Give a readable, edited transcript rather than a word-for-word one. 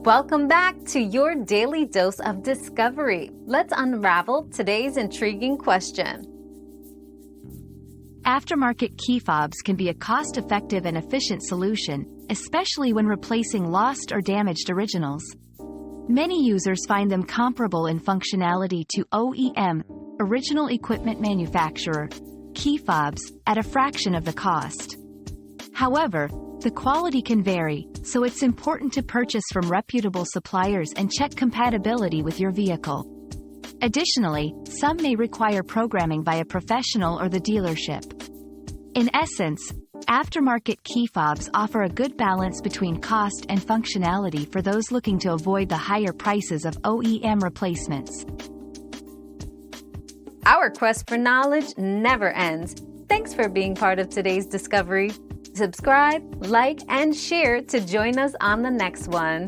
Welcome back to your daily dose of discovery. Let's unravel today's intriguing question. Aftermarket key fobs can be a cost-effective and efficient solution, especially when replacing lost or damaged originals. Many users find them comparable in functionality to OEM, original equipment manufacturer, key fobs, at a fraction of the cost. However, the quality can vary, so it's important to purchase from reputable suppliers and check compatibility with your vehicle. Additionally, some may require programming by a professional or the dealership. In essence, aftermarket key fobs offer a good balance between cost and functionality for those looking to avoid the higher prices of OEM replacements. Our quest for knowledge never ends. Thanks for being part of today's discovery. Subscribe, like, and share to join us on the next one.